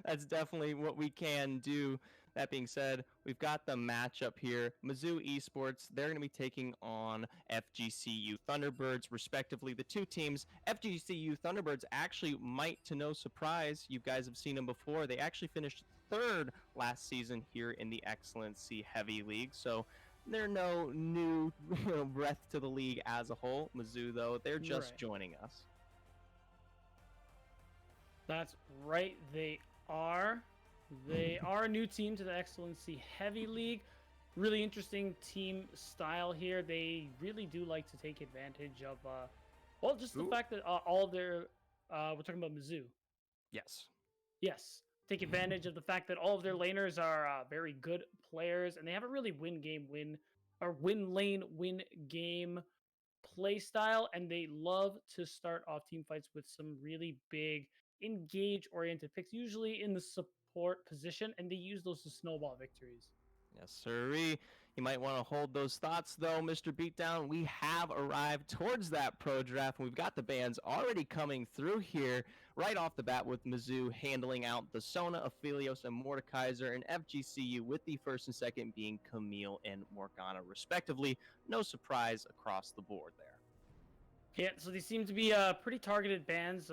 That's definitely what we can do. That being said, we've got the matchup here. Mizzou Esports, they're going to be taking on FGCU Thunderbirds, respectively. The two teams, FGCU Thunderbirds actually might, to no surprise, you guys have seen them before. They actually finished third last season here in the XLNC Heavy League. So they're no new breath to the league as a whole. Mizzou, though, they're just joining us. That's right, they are. They are a new team to the XLNC Heavy League. Really interesting team style here. They really do like to take advantage of, well, just the fact that all their, we're talking about Mizzou. Yes. Yes. Take advantage of the fact that all of their laners are very good players, and they have a really win lane, win game play style, and they love to start off team fights with some really big engage oriented picks, usually in the support position, and they use those to snowball victories. Yes, sirree. You might want to hold those thoughts, though, Mr. Beatdown. We have arrived towards that pro draft, and we've got the bands already coming through here right off the bat with Mizzou handling out the Sona, Aphelios, and Mordekaiser, and FGCU with the first and second being Camille and Morgana, respectively. No surprise across the board there. Yeah, so these seem to be pretty targeted bans.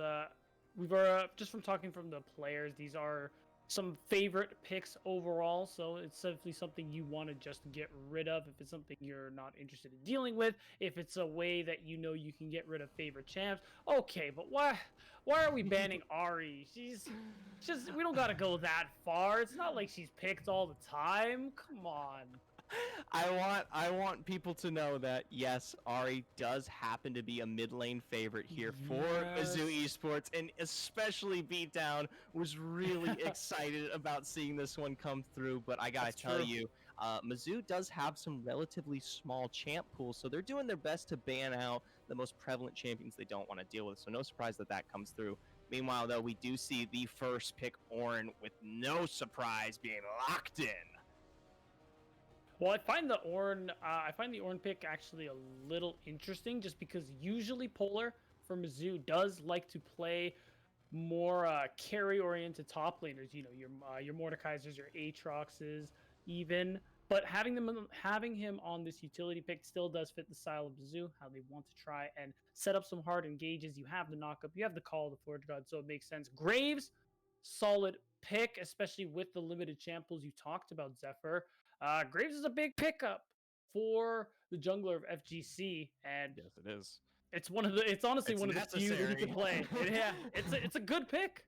We've just from talking from the players, these are some favorite picks overall, so it's definitely something you want to just get rid of if it's something you're not interested in dealing with. If it's a way that you know you can get rid of favorite champs, okay, but why are we banning Ari? She's just, we don't gotta go that far. It's not like she's picked all the time. Come on. I want people to know that yes, Ari does happen to be a mid lane favorite here for Mizzou Esports, and especially Beatdown was really excited about seeing this one come through. But I gotta tell you, Mizzou does have some relatively small champ pools, so they're doing their best to ban out the most prevalent champions they don't want to deal with. So no surprise that that comes through. Meanwhile, though, we do see the first pick Ornn with no surprise being locked in. Well, I find the Ornn pick actually a little interesting, just because usually Polar for Mizzou does like to play more carry-oriented top laners. You know, your Mordekaisers, your Aatroxes, even. But having him on this utility pick still does fit the style of Mizzou, how they want to try and set up some hard engages. You have the knockup, you have the Call of the Forge God, so it makes sense. Graves, solid pick, especially with the limited champ pools you talked about, Zephyr. Graves is a big pickup for the jungler of FGC, and yes, it is. It's honestly one of the few that you can play. Yeah, it's a good pick.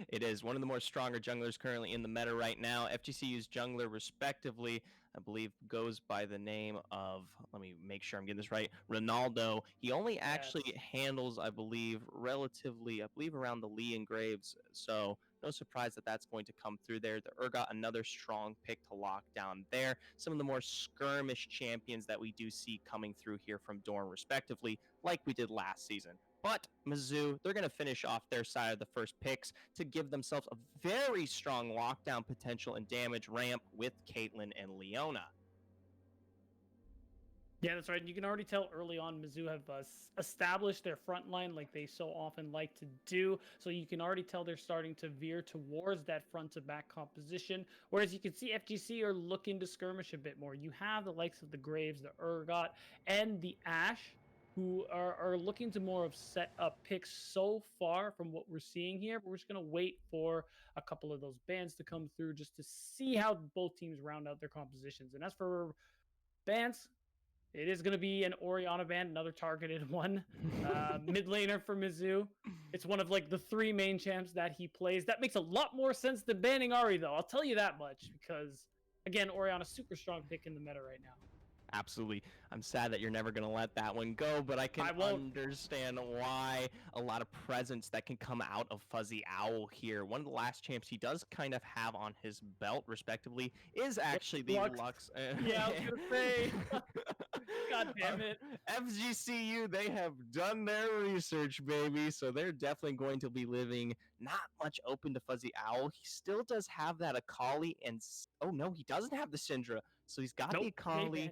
It is one of the more stronger junglers currently in the meta right now. FGCU's jungler, respectively, I believe goes by the name of, let me make sure I'm getting this right, Ronaldo. He only actually handles, I believe, around the Lee and Graves. So no surprise that that's going to come through there. The Urgot, another strong pick to lock down there. Some of the more skirmish champions that we do see coming through here from Dorn, respectively, like we did last season. But Mizzou, they're going to finish off their side of the first picks to give themselves a very strong lockdown potential and damage ramp with Caitlyn and Leona. Yeah, that's right. And you can already tell early on Mizzou have established their front line like they so often like to do. So you can already tell they're starting to veer towards that front to back composition. Whereas you can see FGC are looking to skirmish a bit more. You have the likes of the Graves, the Urgot, and the Ashe, who are looking to more of set up picks so far from what we're seeing here. But we're just going to wait for a couple of those bans to come through just to see how both teams round out their compositions. And as for bans, it is going to be an Orianna ban, another targeted one. Mid laner for Mizzou. It's one of like the three main champs that he plays. That makes a lot more sense than banning Ari, though. I'll tell you that much, because, again, Orianna, super strong pick in the meta right now. Absolutely. I'm sad that you're never going to let that one go, but I can understand why. A lot of presence that can come out of Fuzzy Owl here. One of the last champs he does kind of have on his belt, respectively, is actually the Lux. Yeah, I was going to say. God damn it. FGCU, they have done their research, baby, so they're definitely going to be living not much open to Fuzzy Owl. He still does have that Akali, and oh no, he doesn't have the Syndra. So he's got the Akali.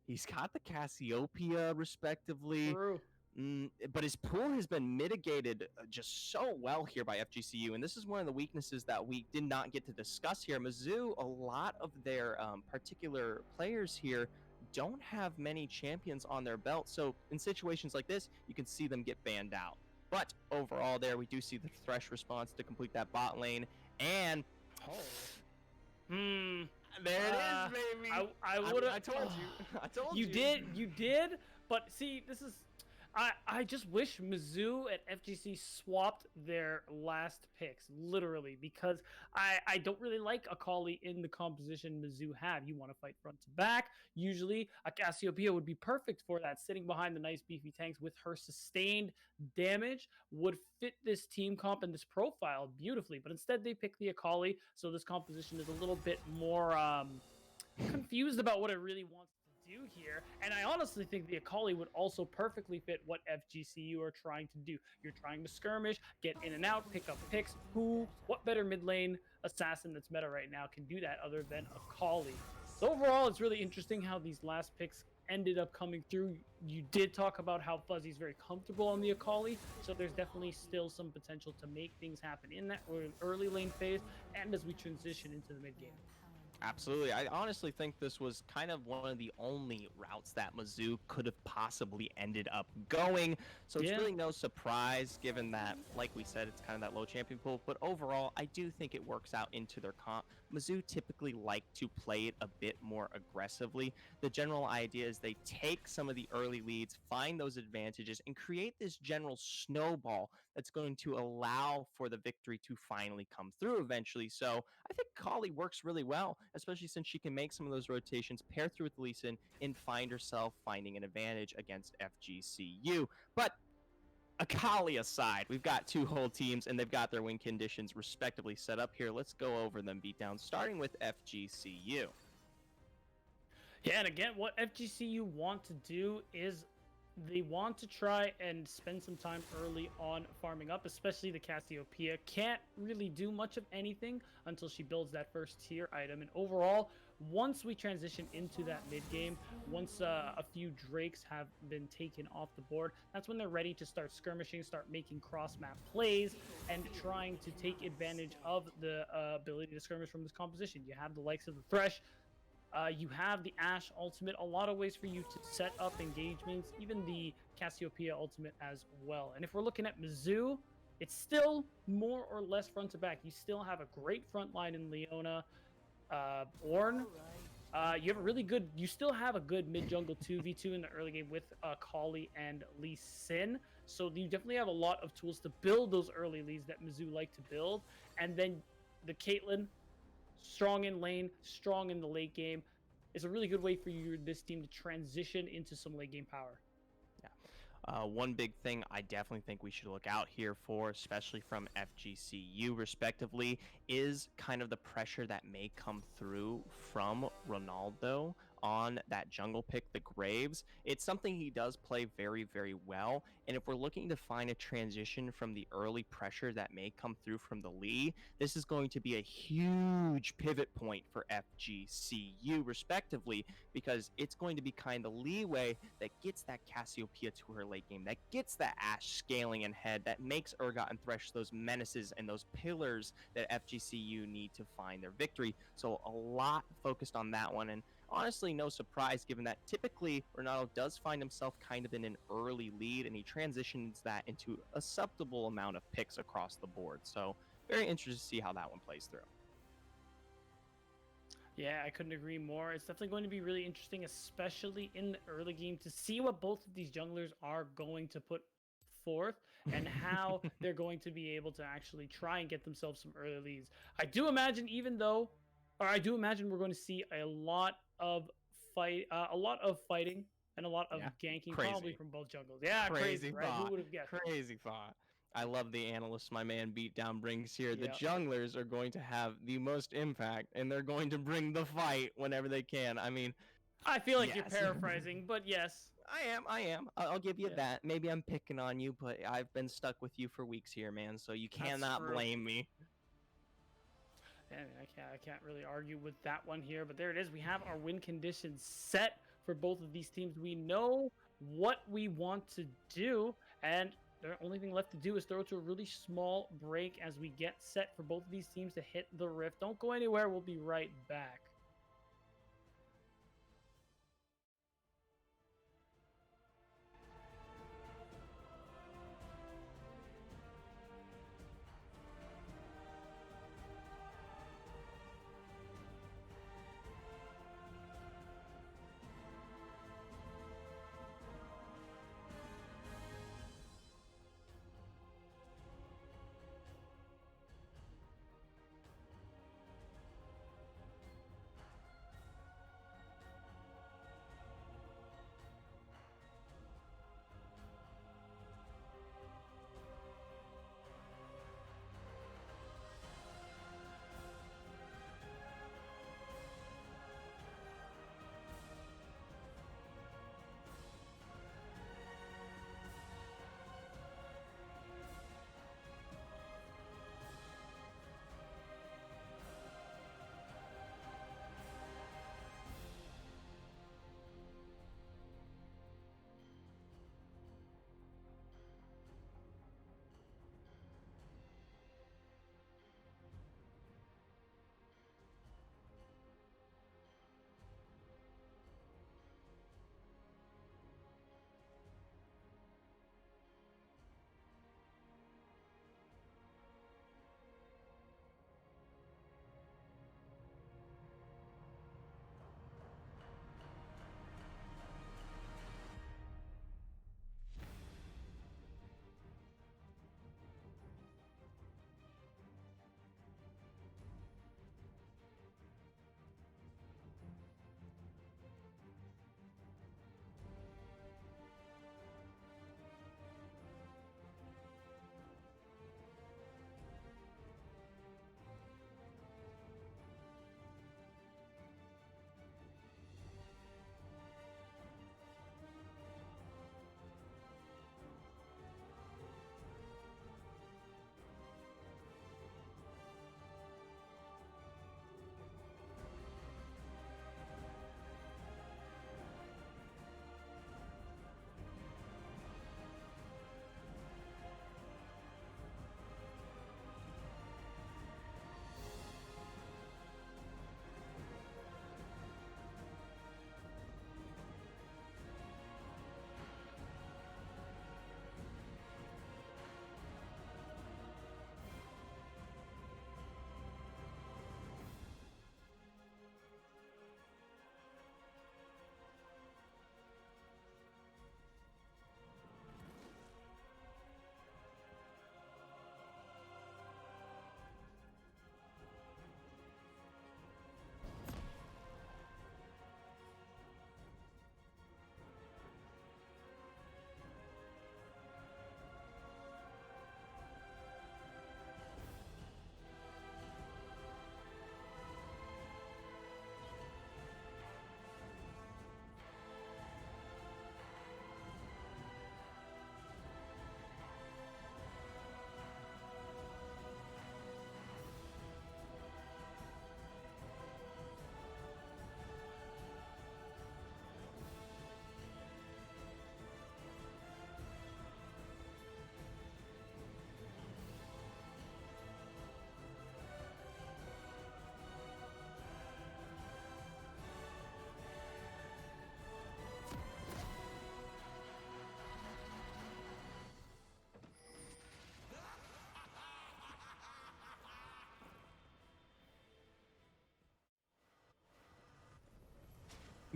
He's got the Cassiopeia, respectively. True. But his pool has been mitigated just so well here by FGCU, and this is one of the weaknesses that we did not get to discuss here. Mizzou, a lot of their particular players here don't have many champions on their belt, so in situations like this, you can see them get banned out. But overall, there we do see the Thresh response to complete that bot lane, and Hmm. there it is, baby. I would have. I told you. I told You you. you did. But see, this is. I just wish Mizzou and FGC swapped their last picks, literally, because I don't really like Akali in the composition Mizzou have. You want to fight front to back. Usually, a Cassiopeia would be perfect for that, sitting behind the nice beefy tanks with her sustained damage would fit this team comp and this profile beautifully. But instead, they pick the Akali, so this composition is a little bit more confused about what it really wants to do here. And I honestly think the Akali would also perfectly fit what FGCU are trying to do. You're trying to skirmish, get in and out, pick up picks. What better mid lane assassin that's meta right now can do that other than Akali? So overall, it's really interesting how these last picks ended up coming through. You did talk about how Fuzzy's very comfortable on the Akali, so there's definitely still some potential to make things happen in that early lane phase and as we transition into the mid game. Absolutely. I honestly think this was kind of one of the only routes that Mizzou could have possibly ended up going. So it's really no surprise given that, like we said, it's kind of that low champion pool. But overall, I do think it works out into their comp. Mizzou typically like to play it a bit more aggressively. The general idea is they take some of the early leads, find those advantages, and create this general snowball that's going to allow for the victory to finally come through eventually. So I think Kali works really well, especially since she can make some of those rotations, pair through with Lee Sin, and find herself finding an advantage against FGCU. But Akali aside, we've got two whole teams, and they've got their win conditions respectively set up here. Let's go over them beatdown, starting with FGCU. Yeah, and again, what FGCU want to do is they want to try and spend some time early on farming up, especially the Cassiopeia. Can't really do much of anything until she builds that first tier item. And overall, once we transition into that mid game, once a few Drakes have been taken off the board, that's when they're ready to start skirmishing, start making cross-map plays, and trying to take advantage of the ability to skirmish from this composition. You have the likes of the Thresh, you have the Ashe ultimate, a lot of ways for you to set up engagements, even the Cassiopeia ultimate as well. And if we're looking at Mizzou, it's still more or less front to back. You still have a great front line in Leona, Ornn. You still have a good mid jungle 2v2 in the early game with Kali and Lee Sin. So you definitely have a lot of tools to build those early leads that Mizzou like to build. And then the Caitlyn, strong in lane, strong in the late game. It's a really good way for this team to transition into some late game power. One big thing I definitely think we should look out here for, especially from FGCU respectively, is kind of the pressure that may come through from Ronaldo on that jungle pick, the Graves. It's something he does play very, very well. And if we're looking to find a transition from the early pressure that may come through from the Lee, this is going to be a huge pivot point for FGCU respectively, because it's going to be kind of leeway that gets that Cassiopeia to her late game, that gets that Ashe scaling ahead, that makes Urgot and Thresh those menaces and those pillars that FGCU need to find their victory. So a lot focused on that one, and honestly, no surprise given that typically Ronaldo does find himself kind of in an early lead, and he transitions that into a acceptable amount of picks across the board. So very interested to see how that one plays through. Yeah, I couldn't agree more. It's definitely going to be really interesting, especially in the early game, to see what both of these junglers are going to put forth and how they're going to be able to actually try and get themselves some early leads. I do imagine we're going to see a lot of fighting and a lot of ganking probably from both jungles. Yeah, crazy, right? Who would have guessed? Crazy thought. I love the analysts my man Beatdown brings here. The junglers are going to have the most impact, and they're going to bring the fight whenever they can. I mean, I feel like you're paraphrasing, but yes. I am. I'll give you that. Maybe I'm picking on you, but I've been stuck with you for weeks here, man, so you cannot blame me. I mean, I can't really argue with that one here, but there it is. We have our win conditions set for both of these teams. We know what we want to do. And the only thing left to do is throw it to a really small break as we get set for both of these teams to hit the rift. Don't go anywhere. We'll be right back.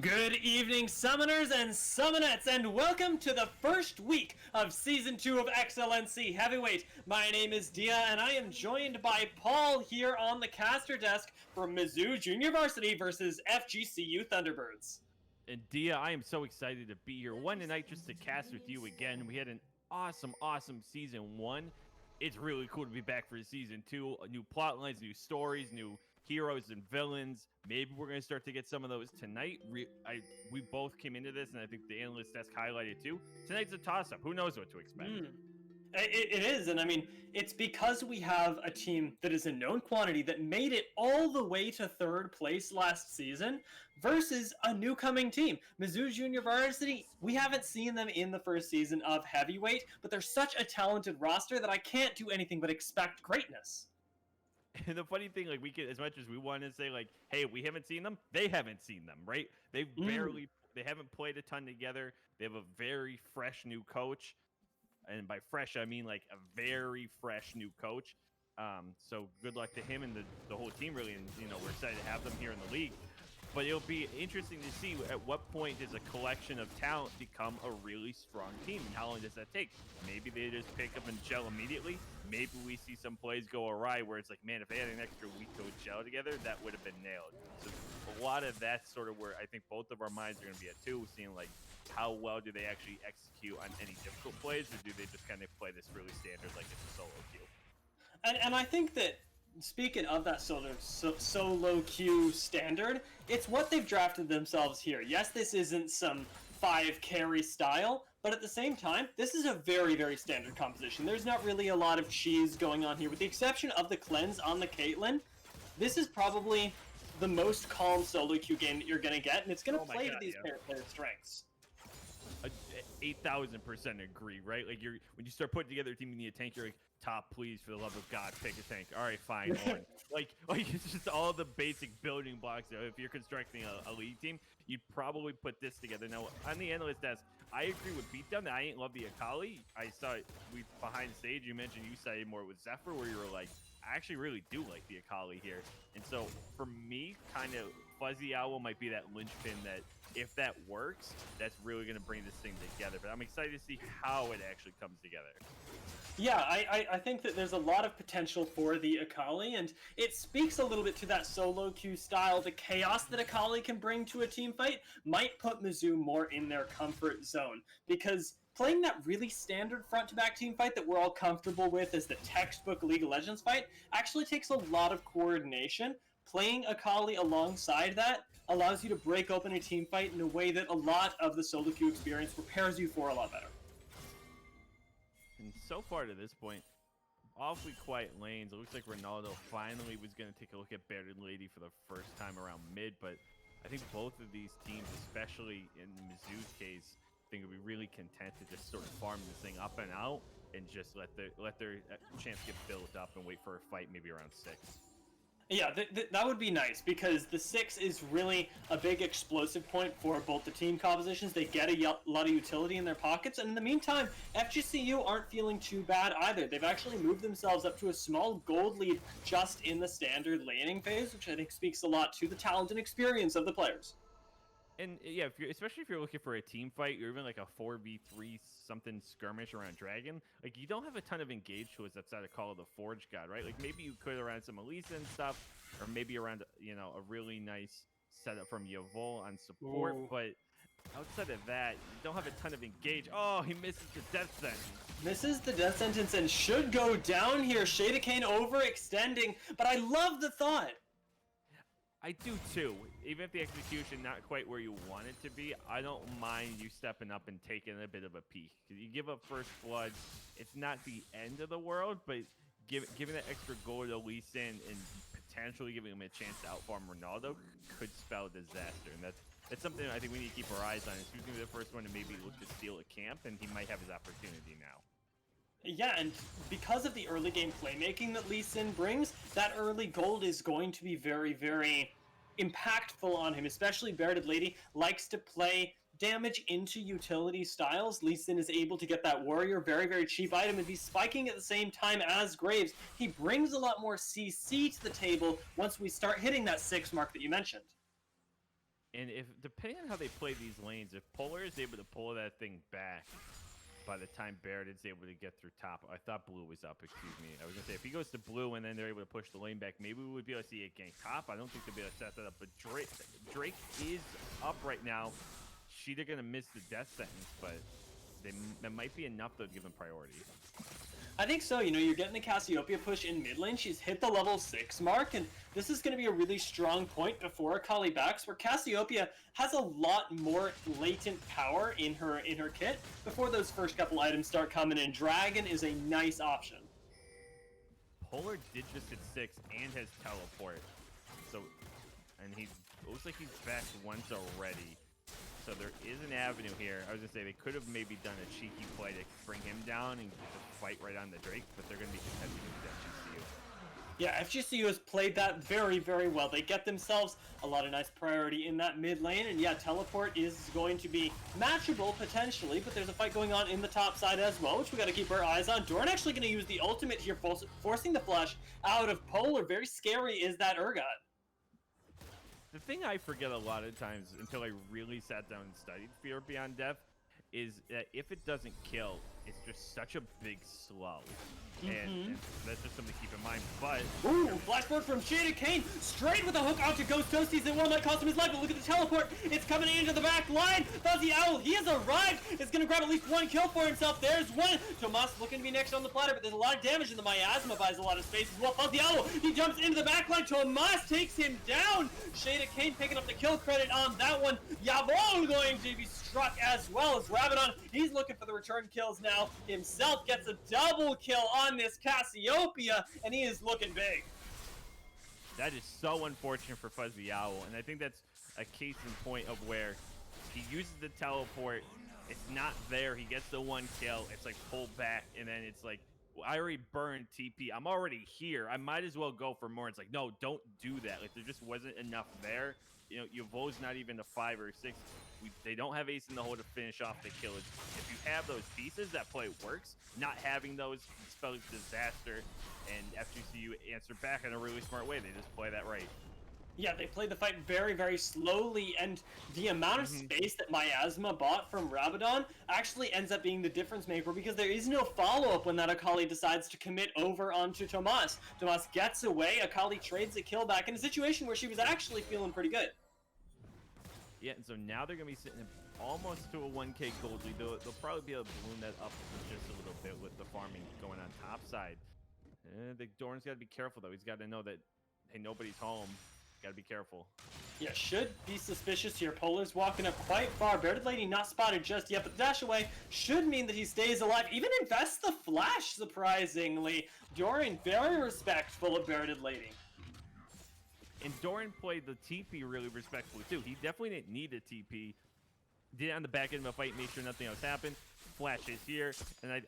Good evening, summoners and summonettes, and welcome to the first week of Season 2 of XLNC Heavyweight. My name is Dia, and I am joined by Paul here on the caster desk for Mizzou Junior Varsity versus FGCU Thunderbirds. And Dia, I am so excited to be here one tonight just to cast with you again. We had an awesome Season 1. It's really cool to be back for Season 2. New plot lines, new stories, new heroes and villains. Maybe we're going to start to get some of those tonight. We both came into this, and I think the analyst desk highlighted too. Tonight's a toss-up. Who knows what to expect? It is, and I mean, it's because we have a team that is a known quantity that made it all the way to third place last season versus a new coming team. Mizzou Junior Varsity, we haven't seen them in the first season of Heavyweight, but they're such a talented roster that I can't do anything but expect greatness. And the funny thing, like, we could, as much as we want to say, like, hey, we haven't seen them, they haven't seen them, right? They've barely, they haven't played a ton together. They have a very fresh new coach. And by fresh, I mean like a very fresh new coach. So good luck to him and the whole team, really. And, you know, we're excited to have them here in the league. But it'll be interesting to see at what point does a collection of talent become a really strong team, and how long does that take? Maybe they just pick up and gel immediately. Maybe we see some plays go awry where it's like, man, if they had an extra week to gel together, that would have been nailed. So a lot of that's sort of where I think both of our minds are going to be at too, seeing like how well do they actually execute on any difficult plays, or do they just kind of play this really standard like it's a solo queue? And I think that, speaking of that solo queue standard, it's what they've drafted themselves here. Yes, this isn't some 5 carry style, but at the same time, this is a very, very standard composition. There's not really a lot of cheese going on here. With the exception of the cleanse on the Caitlyn, this is probably the most calm solo queue game that you're going to get, and it's going to play to these player strengths. 8,000% agree, right? Like, when you start putting together a team, you need a tank, you're like, top, please, for the love of God, pick a tank. All right, fine, one. like it's just all the basic building blocks. If you're constructing a league team, you'd probably put this together. Now, on the analyst desk, I agree with Beatdown that I ain't love the Akali. I saw it behind stage. You mentioned you sided more with Zephyr, where you were like, I actually really do like the Akali here. And so for me, kind of Fuzzy Owl might be that linchpin that, if that works, that's really going to bring this thing together. But I'm excited to see how it actually comes together. Yeah, I think that there's a lot of potential for the Akali, and it speaks a little bit to that solo queue style. The chaos that Akali can bring to a team fight might put Mizzou more in their comfort zone, because playing that really standard front-to-back team fight that we're all comfortable with as the textbook League of Legends fight actually takes a lot of coordination. Playing Akali alongside that allows you to break open a team fight in a way that a lot of the solo queue experience prepares you for a lot better. And so far to this point, awfully quiet lanes. It looks like Ronaldo finally was going to take a look at Bearded Lady for the first time around mid, but I think both of these teams, especially in Mizzou's case, I think would be really content to just sort of farm this thing up and out and just let their chance get built up and wait for a fight maybe around 6. Yeah, that would be nice, because the 6 is really a big explosive point for both the team compositions. They get a lot of utility in their pockets, and in the meantime, FGCU aren't feeling too bad either. They've actually moved themselves up to a small gold lead just in the standard laning phase, which I think speaks a lot to the talent and experience of the players. And yeah, especially if you're looking for a team fight, or even like a 4v3 something skirmish around Dragon, like, you don't have a ton of engage tools outside of Call of the Forge God, right? Like, maybe you could around some Elisa and stuff, or maybe around, you know, a really nice setup from Yavol on support. Ooh. But outside of that, you don't have a ton of engage. Oh, he misses the death sentence. Misses the death sentence and should go down here. Shadowcane overextending, but I love the thought. I do too. Even if the execution not quite where you want it to be, I don't mind you stepping up and taking a bit of a peek. Because you give up first blood, it's not the end of the world, but giving that extra goal to Lee Sin and potentially giving him a chance to outfarm Ronaldo could spell disaster. And that's something I think we need to keep our eyes on. Is who's going to be the first one to maybe look to steal a camp, and he might have his opportunity now. Yeah, and because of the early game playmaking that Lee Sin brings, that early gold is going to be very, very impactful on him. Especially Bearded Lady likes to play damage into utility styles. Lee Sin is able to get that warrior, very, very cheap item, and be spiking at the same time as Graves. He brings a lot more CC to the table once we start hitting that 6 mark that you mentioned. And if, depending on how they play these lanes, if Polar is able to pull that thing back by the time Barrett is able to get through top, I thought blue was up, excuse me. I was going to say, if he goes to blue and then they're able to push the lane back, maybe we would be able to see it gank top. I don't think they'll be able to set that up, but Drake is up right now. Sheeta going to miss the death sentence, but that might be enough, though, to give him priority. I think so. You know, you're getting the Cassiopeia push in mid lane. She's hit the level 6 mark, and this is going to be a really strong point before Akali backs, where Cassiopeia has a lot more latent power in her kit before those first couple items start coming in. Dragon is a nice option. Polar did just hit 6 and has teleport. So, and it looks like he's back once already. So there is an avenue here. I was gonna say they could have maybe done a cheeky play to bring him down and just fight right on the Drake, but they're gonna be contesting with FGCU. Yeah, FGCU has played that very, very well. They get themselves a lot of nice priority in that mid lane, and yeah, teleport is going to be matchable potentially, but there's a fight going on in the top side as well, which we got to keep our eyes on. Dorn actually going to use the ultimate here, forcing the flash out of Polar. Very scary is that Urgot. The thing I forget a lot of times until I really sat down and studied Fear Beyond Death is that if it doesn't kill, it's just such a big slow. And that's just something to keep in mind. But ooh, flashback from Shada Kane, straight with a hook onto Ghost Toasties, and one might cost him his life. But look at the teleport, it's coming into the back line. Fuzzy Owl, he has arrived. It's gonna grab at least one kill for himself. There's one. Tomas looking to be next on the platter, but there's a lot of damage, and the Miasma buys a lot of space as well. Fuzzy Owl, he jumps into the back line. Tomas takes him down. Shada Kane picking up the kill credit on that one. Yavol going to be struck as well as Rabadon. He's looking for the return kills now. Himself gets a double kill on this Cassiopeia, and he is looking big. that is so unfortunate for Fuzzy Owl, and I think that's a case in point of where he uses the teleport, it's not there, he gets the one kill, it's like pull back, and then it's like, I already burned TP, I'm already here, I might as well go for more. It's like, no, don't do that. Like, there just wasn't enough there. You know, Yavo's not even a 5 or 6. They don't have ace in the hole to finish off the kill. If you have those pieces, that play works. Not having those spells disaster, and FGCU answered back in a really smart way. They just play that right. Yeah, they played the fight very, very slowly, and the amount of space that Miasma bought from Rabadon actually ends up being the difference maker, because there is no follow-up when that Akali decides to commit over onto Tomas. Tomas gets away, Akali trades a kill back in a situation where she was actually feeling pretty good. Yeah, and so now they're going to be sitting almost to a 1k gold lead. They'll probably be able to balloon that up just a little bit with the farming going on top side. The Dorn's got to be careful, though. He's got to know that, hey, nobody's home. Gotta be careful. Yeah, should be suspicious here. Polar's walking up quite far. Bearded Lady not spotted just yet, but the dash away should mean that he stays alive. Even invests the flash, surprisingly. Doran very respectful of Bearded Lady. And Doran played the TP really respectfully, too. He definitely didn't need a TP. Did it on the back end of a fight, made sure nothing else happened. Flash is here, and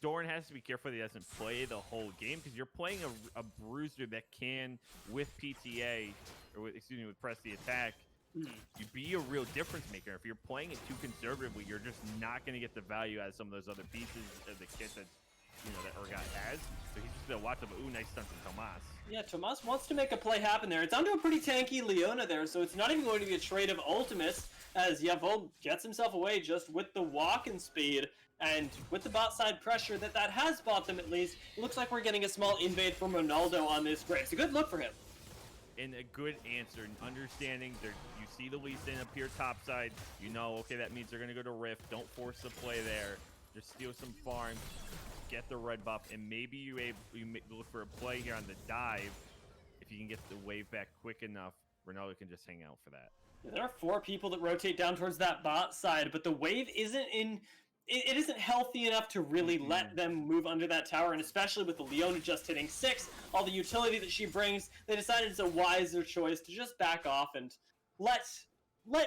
Doran has to be careful that he doesn't play the whole game, because you're playing a bruiser that can, with PTA, or with, excuse me, with press the attack, you be a real difference maker. If you're playing it too conservatively, you're just not going to get the value out of some of those other pieces of the kit that, you know, that Urgot has. So he's just going to watch them. Ooh, nice stun from Tomas. Yeah, Tomas wants to make a play happen there. It's onto a pretty tanky Leona there, so it's not even going to be a trade of ultimates, as Yavol gets himself away just with the walking speed. And with the bot side pressure that has bought them, at least, it looks like we're getting a small invade from Ronaldo on this Grave. It's a good look for him. And a good answer, understanding you see the Lee Sin up here topside, you know, okay, that means they're going to go to Rift. Don't force the play there. Just steal some farms, get the red buff, and maybe you look for a play here on the dive. If you can get the wave back quick enough, Ronaldo can just hang out for that. There are 4 people that rotate down towards that bot side, but the wave isn't in... It isn't healthy enough to really let them move under that tower, and especially with the Leona just hitting 6, all the utility that she brings, they decided it's a wiser choice to just back off and let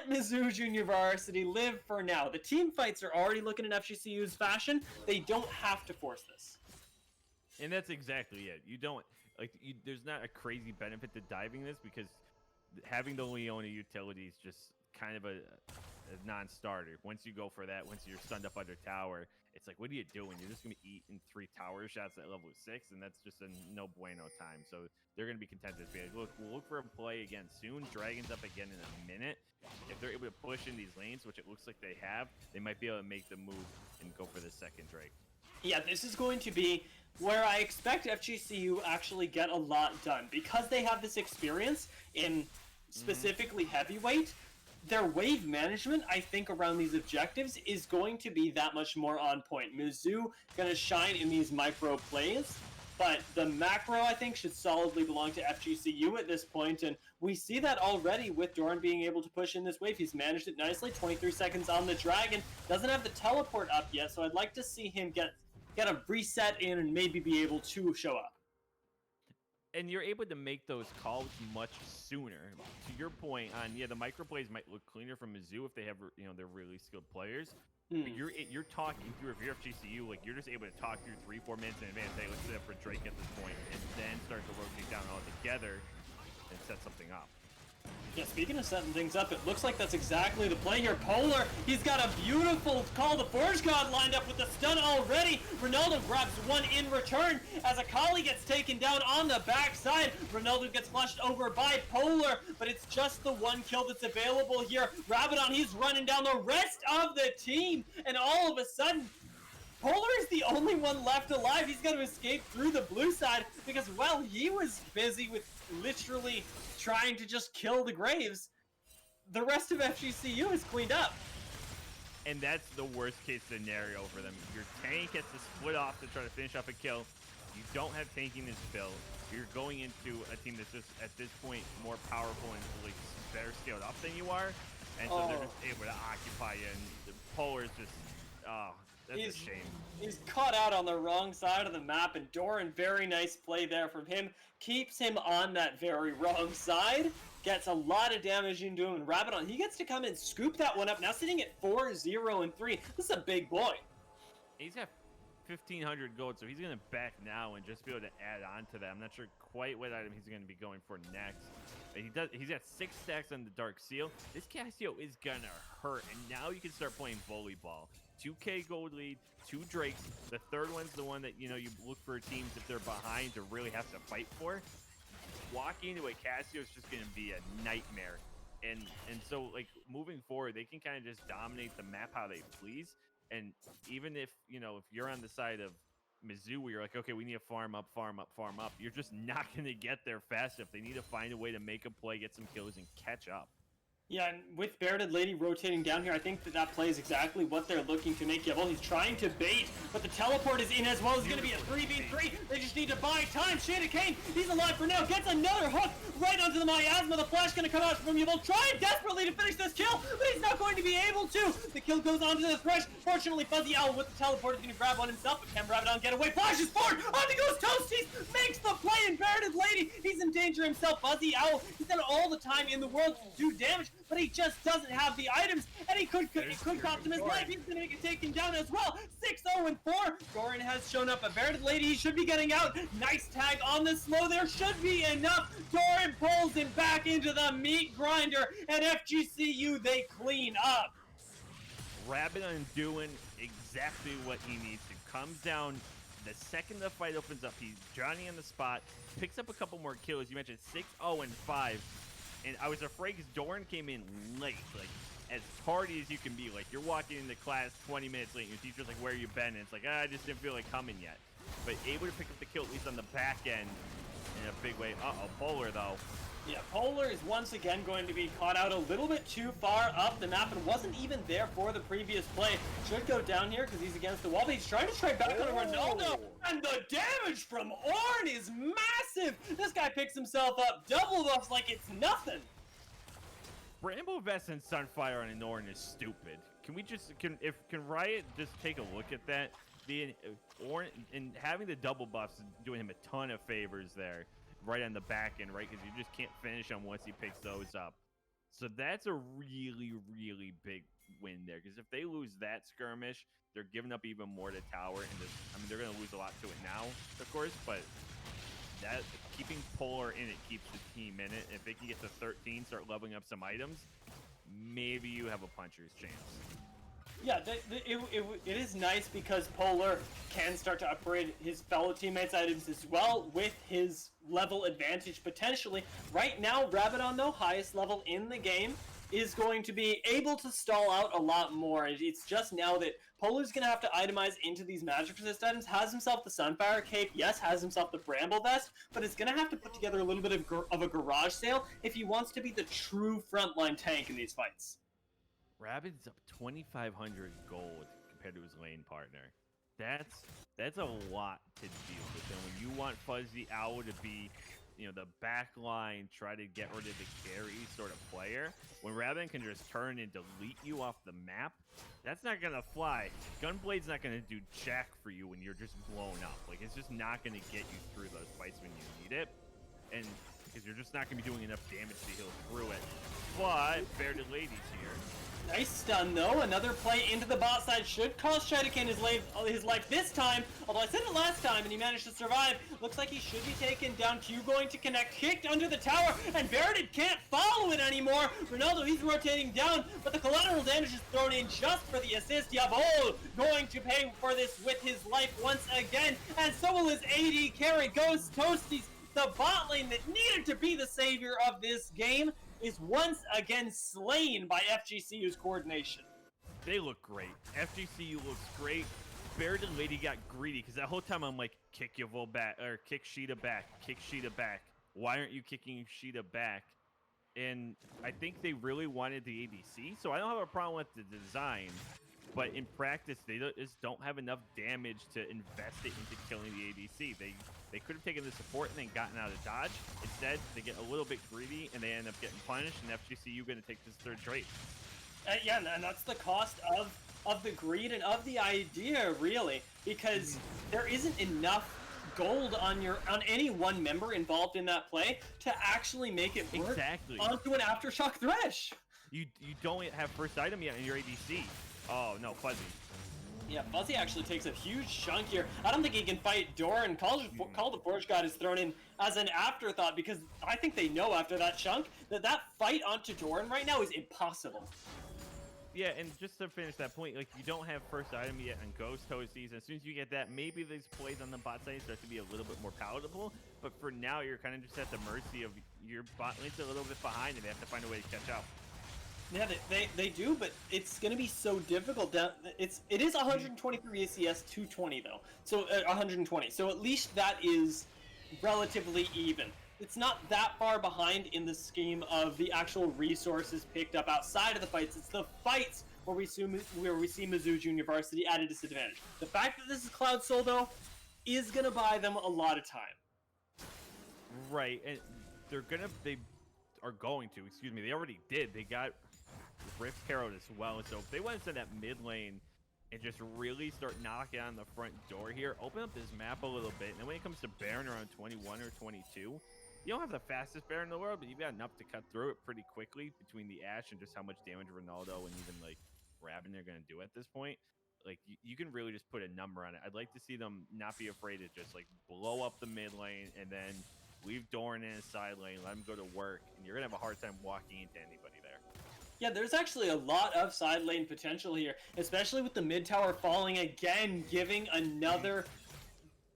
Mizzou Junior Varsity live for now. The team fights are already looking in FGCU's fashion. They don't have to force this. And that's exactly it. You don't, like, there's not a crazy benefit to diving this, because having the Leona utility is just kind of a non-starter. Once you go for that, once you're stunned up under tower, it's like, what are you doing? You're just going to eat in 3 tower shots at level 6, and that's just a no bueno time. So they're going to be content to be like, look, we'll look for a play again soon. Dragon's up again in a minute. If they're able to push in these lanes, which it looks like they have, they might be able to make the move and go for the second Drake. Yeah, this is going to be where I expect FGCU actually get a lot done, because they have this experience in specifically heavyweight. their wave management, I think, around these objectives is going to be that much more on point. Mizzou going to shine in these micro plays, but the macro, I think, should solidly belong to FGCU at this point, and we see that already with Doran being able to push in this wave. He's managed it nicely, 23 seconds on the Dragon, doesn't have the teleport up yet, so I'd like to see him get a reset in and maybe be able to show up. And you're able to make those calls much sooner. To your point on, the micro plays might look cleaner from Mizzou if they have, they're really skilled players. But you're talking through, if you're FGCU, like, you're just able to talk through 3-4 minutes in advance. Hey, let's set up for Drake at this point, and then start to rotate down all together and set something up. Yeah, speaking of setting things up, it looks like that's exactly the play here. Polar, he's got a beautiful call to Forge God lined up with the stun already. Ronaldo grabs one in return as Akali gets taken down on the backside. Ronaldo gets flushed over by Polar, but it's just the one kill that's available here. Rabadon, he's running down the rest of the team, and all of a sudden, Polar is the only one left alive. He's got to escape through the blue side because, well, he was busy with literally trying to just kill the Graves. The rest of FGCU is cleaned up. And that's the worst case scenario for them. Your tank has to split off to try to finish off a kill. You don't have tanking as Phil. You're going into a team that's just, at this point, more powerful and like better scaled up than you are. And so they're just able to occupy you. And the Polar is just, that's a shame. He's caught out on the wrong side of the map, and Doran, very nice play there from him, keeps him on that very wrong side, gets a lot of damage into him, and Rabadon, he gets to come and scoop that one up, now sitting at 4-0-3. This is a big boy. He's got 1,500 gold, so he's going to back now and just be able to add on to that. I'm not sure quite what item he's going to be going for next. But he's got 6 stacks on the Dark Seal. This Casio is going to hurt, and now you can start playing volleyball. 2K gold lead, 2 Drakes. The third one's the one that, you look for teams if they're behind to really have to fight for. Walking into a Casio is just going to be a nightmare. And so, like, moving forward, they can kind of just dominate the map how they please. And even if, if you're on the side of Mizzou where you're like, okay, we need to farm up, you're just not going to get there fast enough. They need to find a way to make a play, get some kills, and catch up. Yeah, and with Bearded Lady rotating down here, I think that plays exactly what they're looking to make. Yeah, well, he's trying to bait, but the teleport is in as well. It's going to be a 3v3. They just need to buy time. Shada Kane, he's alive for now. Gets another hook right onto the miasma. The flash going to come out from Yvel, trying desperately to finish this kill, but he's not going to be able to. The kill goes onto the Thresh. Fortunately, Fuzzy Owl with the teleport is going to grab one himself, but can Rabadon get away? Flashes forward. Onto goes Toasties. Makes the play, and Bearded Lady, he's in danger himself. Fuzzy Owl, he's done all the time in the world to do damage, but he just doesn't have the items, and he could cost him his life. He's gonna get taken down as well. 6-0-4. Doran has shown up. A Bearded Lady, he should be getting out. Nice tag on the slow. There should be enough. Doran pulls him back into the meat grinder, and FGCU, they clean up. Rabadon doing exactly what he needs to. Comes down the second the fight opens up. He's Johnny on the spot. Picks up a couple more kills. You mentioned 6-0-5. And I was afraid because Doran came in late, like as tardy as you can be. Like you're walking into class 20 minutes late, and your teacher's like, "Where you been?" And it's like, I just didn't feel like coming yet. But able to pick up the kill at least on the back end in a big way. Polar though. Yeah, Polar is once again going to be caught out a little bit too far up the map and wasn't even there for the previous play. Should go down here because he's against the wall, but he's trying to strike back on Ronaldo. And the damage from Ornn is massive. This guy picks himself up, double buffs like it's nothing. Bramble Vest and Sunfire on an Ornn is stupid. Can we just, can Riot just take a look at that? The Ornn, and having the double buffs is doing him a ton of favors there. Right on the back end, right? Because you just can't finish him once he picks those up. So that's a really, really big win there. Because if they lose that skirmish, they're giving up even more to tower. And they're going to lose a lot to it now, of course. But that keeping Polar in it keeps the team in it. If they can get to 13, start leveling up some items, maybe you have a puncher's chance. Yeah, it is nice because Polar can start to upgrade his fellow teammates' items as well with his level advantage potentially. Right now, Rabadon, though, highest level in the game. is going to be able to stall out a lot more. It's just now that Polar's going to have to itemize into these magic resist items, has himself the Sunfire Cape, yes, has himself the Bramble Vest, but it's going to have to put together a little bit of a garage sale if he wants to be the true frontline tank in these fights. Rabid's up 2,500 gold compared to his lane partner. That's a lot to deal with. And when you want Fuzzy Owl to be, the back line, try to get rid of the carry sort of player, when Rabid can just turn and delete you off the map, that's not gonna fly. Gunblade's not gonna do jack for you when you're just blown up. Like, it's just not gonna get you through those fights when you need it, and because you're just not gonna be doing enough damage to heal through it. But Bear to Ladies here. Nice stun though. Another play into the bot side should cost Shadowkin his life this time. Although I said it last time and he managed to survive. Looks like he should be taken down. Q going to connect, kicked under the tower, and Veridid can't follow it anymore. Ronaldo, he's rotating down, but the collateral damage is thrown in just for the assist. Yavol going to pay for this with his life once again, and so will his AD carry. Goes Toasties. The bot lane that needed to be the savior of this game is once again slain by FGCU's coordination. They look great. FGCU looks great. Baird and Lady got greedy because that whole time I'm like, kick Yavol back, or kick Sheeta back, kick Sheeta back. Why aren't you kicking Sheeta back? And I think they really wanted the ADC, so I don't have a problem with the design. But in practice, they just don't have enough damage to invest it into killing the ADC. They could have taken the support and then gotten out of dodge. Instead, they get a little bit greedy and they end up getting punished. And FGCU going to take this third trait. Yeah, and that's the cost of the greed and of the idea, really, because there isn't enough gold on any one member involved in that play to actually make it work onto an aftershock thresh. You don't have first item yet in your ADC. Oh, no, Fuzzy. Yeah, Fuzzy actually takes a huge chunk here. I don't think he can fight Doran. Call the Forge God is thrown in as an afterthought because I think they know after that chunk that fight onto Doran right now is impossible. Yeah, and just to finish that point, like, you don't have first item yet on Ghost Toasties. As soon as you get that, maybe these plays on the bot side start to be a little bit more palatable. But for now, you're kind of just at the mercy of your bot lane's a little bit behind and they have to find a way to catch up. Yeah, they do, but it's going to be so difficult. It is 123 ACS 220 though, so 120. So at least that is relatively even. It's not that far behind in the scheme of the actual resources picked up outside of the fights. It's the fights where we see Mizzou Junior Varsity at a disadvantage. The fact that this is Cloud Soul though is going to buy them a lot of time. Right, and they already did. They got Rift Herald as well, so if they want to send that mid lane and just really start knocking on the front door here, open up this map a little bit, and then when it comes to Baron around 21 or 22, you don't have the fastest Baron in the world, but you've got enough to cut through it pretty quickly between the Ashe and just how much damage Ronaldo and even like Rabin are going to do at this point. Like, you can really just put a number on it. I'd like to see them not be afraid to just like blow up the mid lane and then leave Doran in his side lane, let him go to work, and you're going to have a hard time walking into anybody there. Yeah, there's actually a lot of side lane potential here, especially with the mid tower falling again, giving another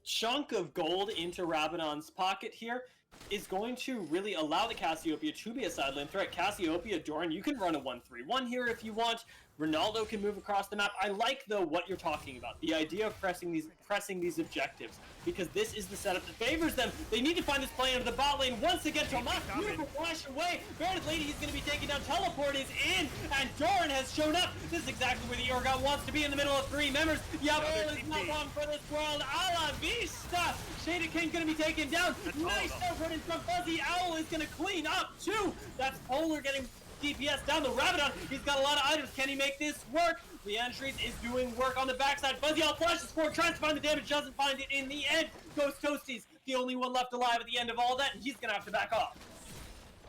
chunk of gold into Rabadon's pocket here is going to really allow the Cassiopeia to be a side lane threat. Cassiopeia, Doran, you can run a 1-3-1 here if you want. Ronaldo can move across the map. I like, though, what you're talking about. The idea of pressing these objectives, because this is the setup that favors them. They need to find this play into the bot lane once again. Tomas, beautiful flash away. Baron's Lady, he's going to be taken down. Teleport is in, and Doran has shown up. This is exactly where the Orgot wants to be, in the middle of three members. Yavol is not long for this world. A la vista. Shada King going to be taken down. Nice teleport in from Fuzzy Owl is going to clean up, too. That's Polar getting DPS down the Rabadon. He's got a lot of items. Can he make this work? Leandries is doing work on the backside. Fuzzy Owl flashes forward, tries to find the damage, doesn't find it in the end. Ghost Toasties, the only one left alive at the end of all that, and he's gonna have to back off.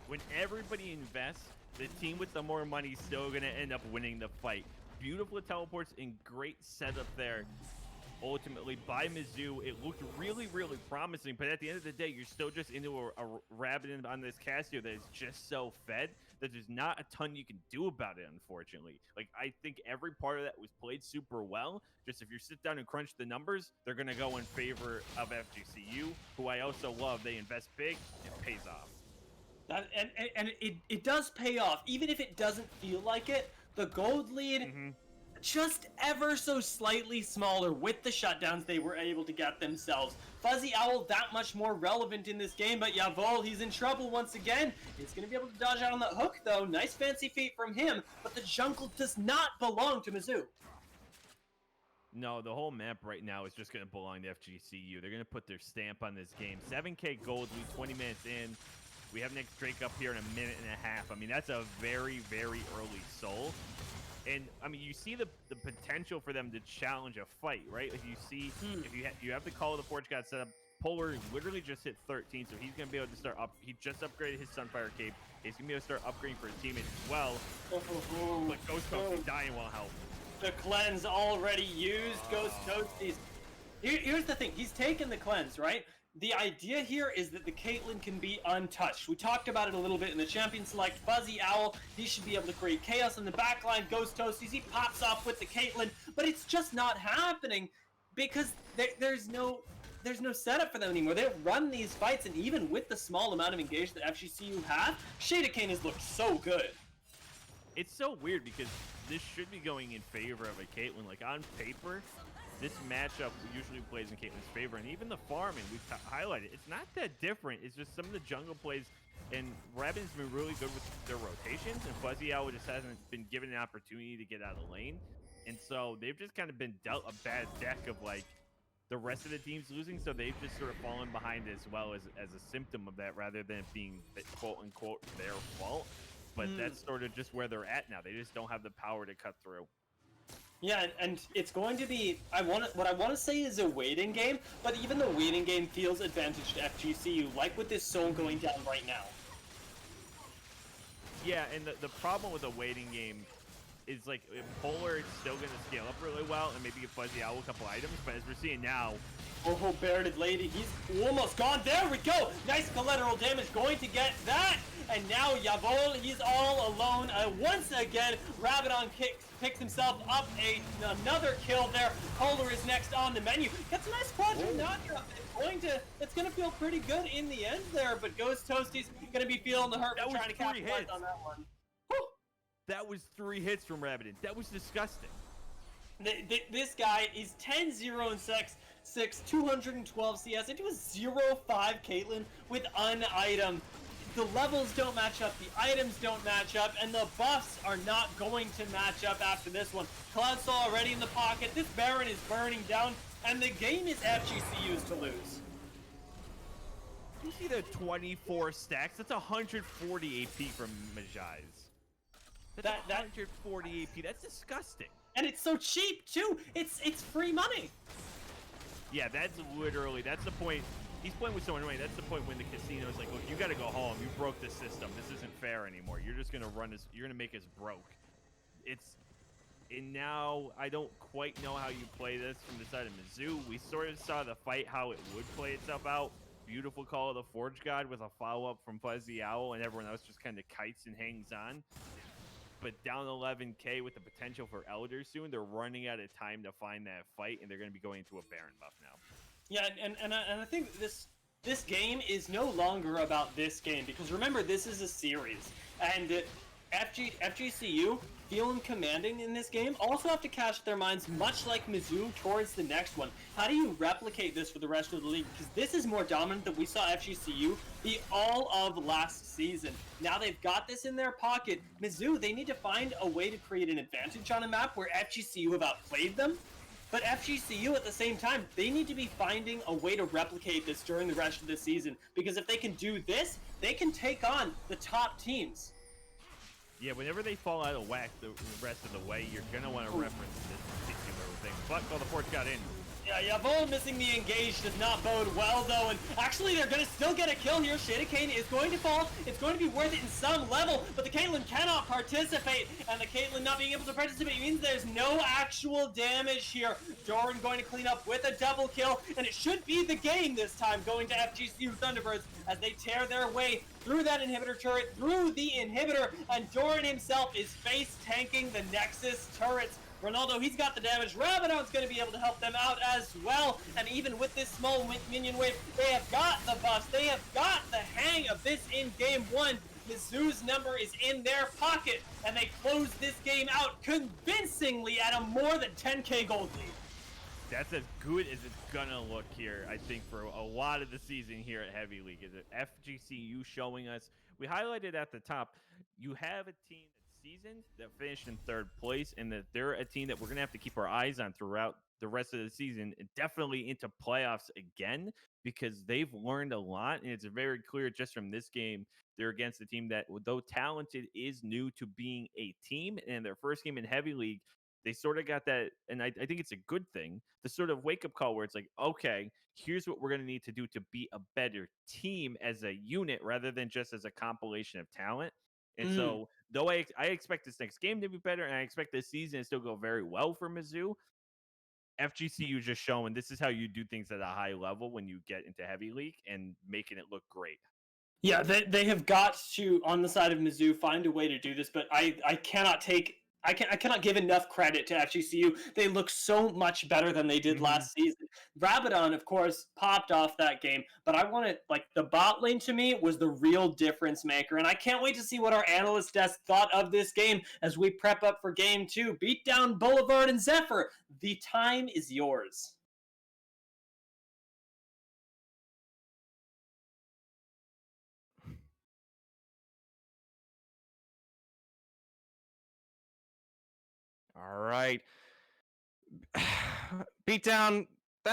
When everybody invests, the team with the more money is still gonna end up winning the fight. Beautiful teleports and great setup there. Ultimately, by Mizzou, it looked really, really promising, but at the end of the day, you're still just into a rabbit on this Cassio that is just so fed that there's not a ton you can do about it, unfortunately. Like, I think every part of that was played super well. Just if you sit down and crunch the numbers, they're going to go in favor of FGCU, who I also love. They invest big, it pays off. And it does pay off, even if it doesn't feel like it. The gold lead, just ever so slightly smaller with the shutdowns they were able to get themselves. Fuzzy Owl that much more relevant in this game, but Yavol, he's in trouble once again. He's going to be able to dodge out on that hook, though. Nice fancy feet from him, but the jungle does not belong to Mizzou. No, the whole map right now is just going to belong to FGCU. They're going to put their stamp on this game. 7K gold lead, 20 minutes in. We have next Drake up here in a minute and a half. I mean, that's a very, very early soul. And, I mean, you see the potential for them to challenge a fight, right? Like, you see, if you have the Call of the Forge God set up, Polar literally just hit 13, so he's going to be able to start up. He just upgraded his Sunfire Cape. He's going to be able to start upgrading for his teammates as well. But Ghost Toasties dying won't help. The cleanse already used. Ghost Toasties. Here's the thing. He's taken the cleanse, right? The idea here is that the Caitlyn can be untouched. We talked about it a little bit in the champion select. Fuzzy Owl, he should be able to create chaos in the backline. Ghost Toasties, he pops off with the Caitlyn, but it's just not happening because there's no setup for them anymore. They run these fights, and even with the small amount of engage that FGCU have, Shadakane has looked so good. It's so weird because this should be going in favor of a Caitlyn. Like, on paper, this matchup usually plays in Caitlyn's favor, and even the farming, we've highlighted, it's not that different. It's just some of the jungle plays, and Rabin's been really good with their rotations, and Fuzzy Owl just hasn't been given an opportunity to get out of the lane. And so they've just kind of been dealt a bad deck of, like, the rest of the team's losing, so they've just sort of fallen behind as well as a symptom of that, rather than it being, quote-unquote, their fault. But that's sort of just where they're at now. They just don't have the power to cut through. Yeah, and it's going to be, what I want to say is a waiting game, but even the waiting game feels advantage to FGCU, like with this Soul going down right now. Yeah, and the problem with a waiting game is, like, Polar is still going to scale up really well and maybe give Fuzzy Owl a couple items, but as we're seeing now... Oh, Bearded Lady, he's almost gone. There we go! Nice collateral damage, going to get that! And now Yavol, he's all alone. Once again, Rabadon picks himself up another kill there. Polar is next on the menu. Gets a nice quadrant knock-up. It's going to feel pretty good in the end there, but Ghost Toastie's going to be feeling the hurt trying to capitalize on that one. Whew. That was 3 hits from Rabadon. That was disgusting. This guy is 10-0-6, 212 CS into a 0-5 Caitlyn with an item. The levels don't match up, the items don't match up, and the buffs are not going to match up after this one. Cloudsoul already in the pocket, this Baron is burning down, and the game is FGCU's to lose. You see the 24 stacks? That's 140 AP from Majai's. That's 140 AP, that's disgusting. And it's so cheap, too! It's free money! Yeah, that's the point. He's playing with so much money. That's the point when the casino's like, look, you gotta go home. You broke the system. This isn't fair anymore. You're just gonna you're gonna make us broke. And now I don't quite know how you play this from the side of Mizzou. We sort of saw the fight, how it would play itself out. Beautiful Call of the Forge God with a follow-up from Fuzzy Owl, and everyone else just kind of kites and hangs on. But down 11K with the potential for Elder soon, they're running out of time to find that fight, and they're going to be going into a Baron buff now. Yeah, and I think this game is no longer about this game, because remember, this is a series, and FGCU, feeling commanding in this game, also have to catch their minds, much like Mizzou, towards the next one. How do you replicate this for the rest of the league? Because this is more dominant than we saw FGCU be all of last season. Now they've got this in their pocket. Mizzou, they need to find a way to create an advantage on a map where FGCU have outplayed them. But FGCU, at the same time, they need to be finding a way to replicate this during the rest of the season. Because if they can do this, they can take on the top teams. Yeah, whenever they fall out of whack the rest of the way, you're going to want to reference this particular thing. But Call the Forge got in. Yeah, Yavol missing the engage does not bode well, though, and actually they're going to still get a kill here. Shadakane is going to fall. It's going to be worth it in some level, but the Caitlyn cannot participate, and the Caitlyn not being able to participate means there's no actual damage here. Doran going to clean up with a double kill, and it should be the game this time, going to FGCU Thunderbirds as they tear their way through that inhibitor turret, through the inhibitor, and Doran himself is face tanking the Nexus turrets. Ronaldo, he's got the damage. Rabadon's going to be able to help them out as well. And even with this small minion wave, they have got the buffs. They have got the hang of this in game one. Mizzou's number is in their pocket, and they close this game out convincingly at a more than 10k gold lead. That's as good as it's gonna look here, I think, for a lot of the season here at Heavy League. Is it FGCU showing us? We highlighted at the top, you have a team that's seasoned, that finished in third place, and that they're a team that we're gonna have to keep our eyes on throughout the rest of the season, and definitely into playoffs again, because they've learned a lot, and it's very clear just from this game, they're against a team that, though talented, is new to being a team, and their first game in Heavy League, they sort of got that, and I think it's a good thing, the sort of wake-up call where it's like, okay, here's what we're going to need to do to be a better team as a unit rather than just as a compilation of talent. And so, though I expect this next game to be better, and I expect this season to still go very well for Mizzou, FGCU just showing this is how you do things at a high level when you get into Heavy League and making it look great. Yeah, they have got to, on the side of Mizzou, find a way to do this, but I cannot give enough credit to FGCU. They look so much better than they did last season. Rabadon, of course, popped off that game, but I want to, like, the bot lane to me was the real difference maker, and I can't wait to see what our analyst desk thought of this game as we prep up for game 2. Beat down Boulevard and Zephyr. The time is yours. All right. Beatdown